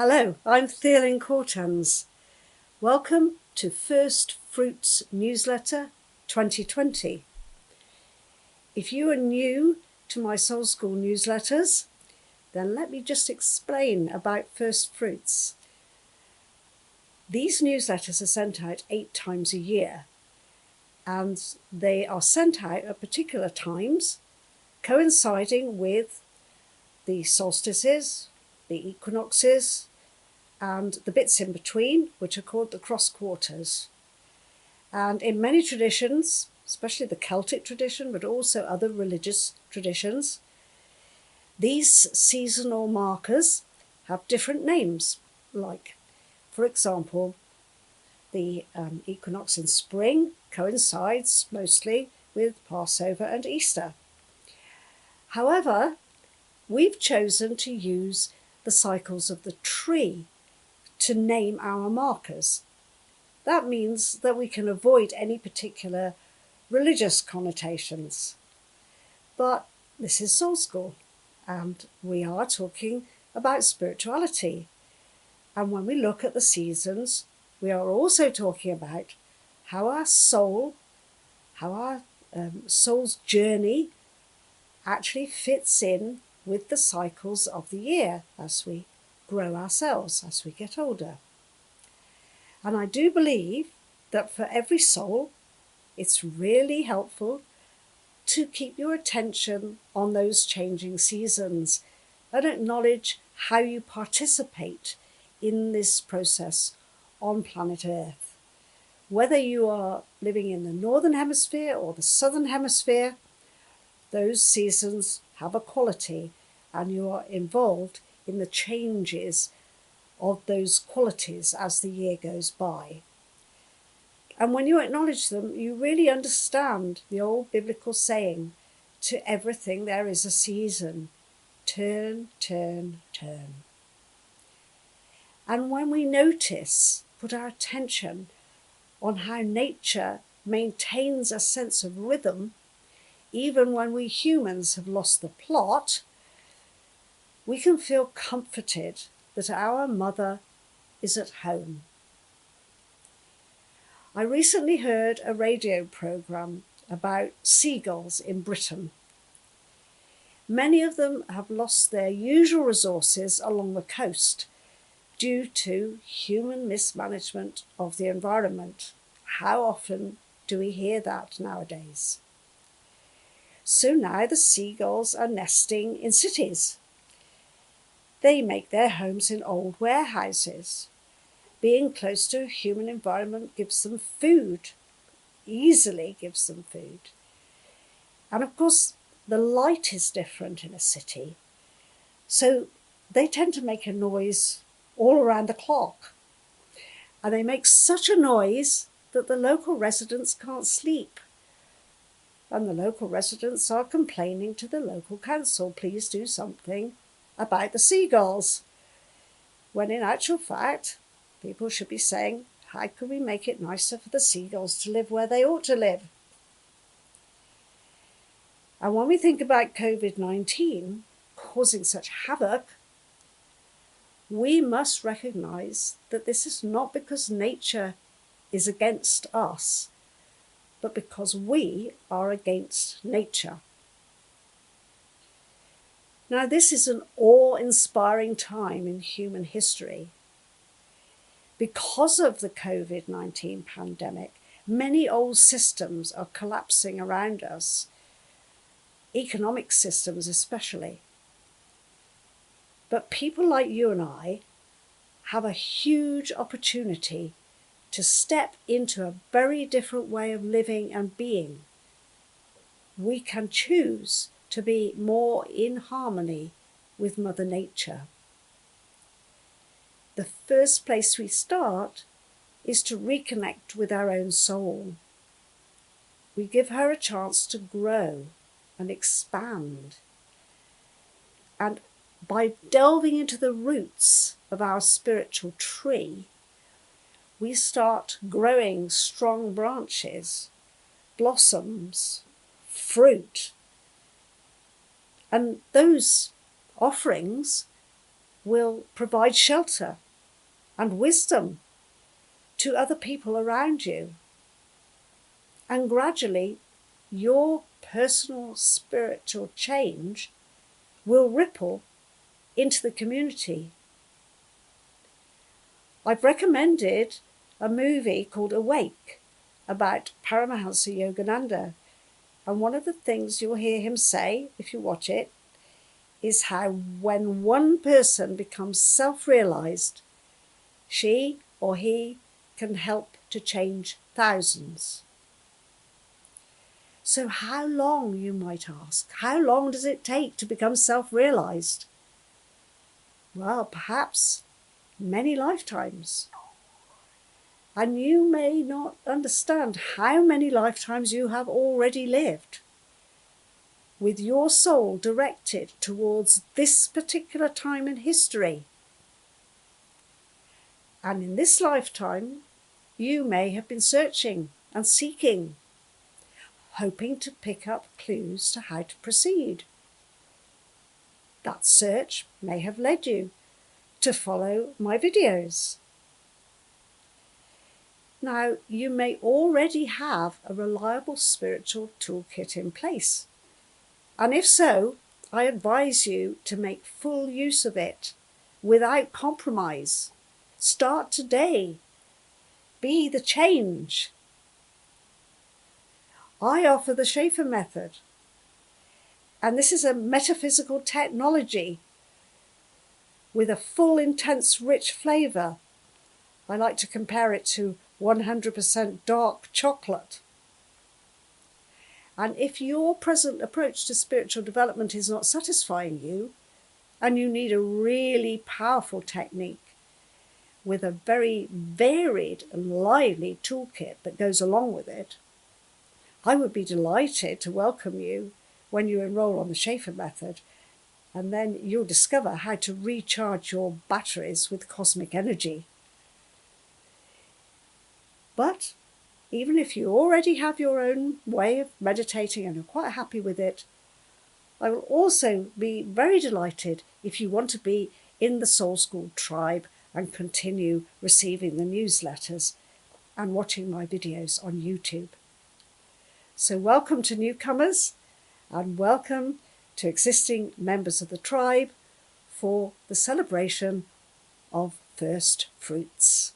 Hello, I'm Theolyn Cortens. Welcome to First Fruits Newsletter 2020. If you are new to my SoulSchool newsletters, then let me just explain about First Fruits. These newsletters are sent out 8 times a year, and they are sent out at particular times, coinciding with the solstices, the equinoxes, and the bits in between, which are called the cross quarters. And in many traditions, especially the Celtic tradition, but also other religious traditions, these seasonal markers have different names, like, for example, the equinox in spring coincides mostly with Passover and Easter. However, we've chosen to use the cycles of the tree to name our markers. That means that we can avoid any particular religious connotations. But this is SoulSchool, and we are talking about spirituality. And when we look at the seasons, we are also talking about how our soul's journey actually fits in with the cycles of the year as we grow ourselves, as we get older. And I do believe that for every soul, it's really helpful to keep your attention on those changing seasons and acknowledge how you participate in this process on planet Earth. Whether you are living in the Northern Hemisphere or the Southern Hemisphere, those seasons have a quality, and you are involved in the changes of those qualities as the year goes by. And when you acknowledge them, you really understand the old biblical saying, to everything there is a season. Turn, turn, turn. And when we notice, put our attention on how nature maintains a sense of rhythm, even when we humans have lost the plot, we can feel comforted that our mother is at home. I recently heard a radio programme about seagulls in Britain. Many of them have lost their usual resources along the coast due to human mismanagement of the environment. How often do we hear that nowadays? So now the seagulls are nesting in cities. They make their homes in old warehouses. Being close to a human environment gives them food, easily gives them food. And of course, the light is different in a city. So they tend to make a noise all around the clock. And they make such a noise that the local residents can't sleep. And the local residents are complaining to the local council, please do something about the seagulls. When in actual fact, people should be saying, how can we make it nicer for the seagulls to live where they ought to live? And when we think about COVID-19 causing such havoc, we must recognise that this is not because nature is against us, but because we are against nature. Now, this is an awe-inspiring time in human history. Because of the COVID-19 pandemic, many old systems are collapsing around us, economic systems especially. But people like you and I have a huge opportunity to step into a very different way of living and being. We can choose to be more in harmony with Mother Nature. The first place we start is to reconnect with our own soul. We give her a chance to grow and expand. And by delving into the roots of our spiritual tree, we start growing strong branches, blossoms, fruit. And those offerings will provide shelter and wisdom to other people around you. And gradually, your personal spiritual change will ripple into the community. I've recommended a movie called Awake about Paramahansa Yogananda. And one of the things you'll hear him say, if you watch it, is how when one person becomes self-realized, she or he can help to change thousands. So how long, you might ask, how long does it take to become self-realized? Well, perhaps many lifetimes. And you may not understand how many lifetimes you have already lived, with your soul directed towards this particular time in history. And in this lifetime, you may have been searching and seeking, hoping to pick up clues to how to proceed. That search may have led you to follow my videos. Now, you may already have a reliable spiritual toolkit in place. And if so, I advise you to make full use of it without compromise. Start today. Be the change. I offer the Schaefer method. And this is a metaphysical technology with a full, intense, rich flavour. I like to compare it to 100% dark chocolate. And if your present approach to spiritual development is not satisfying you, and you need a really powerful technique with a very varied and lively toolkit that goes along with it, I would be delighted to welcome you when you enroll on the Schaefer method, and then you'll discover how to recharge your batteries with cosmic energy. But even if you already have your own way of meditating and are quite happy with it, I will also be very delighted if you want to be in the SoulSchool tribe and continue receiving the newsletters and watching my videos on YouTube. So welcome to newcomers and welcome to existing members of the tribe for the celebration of first fruits.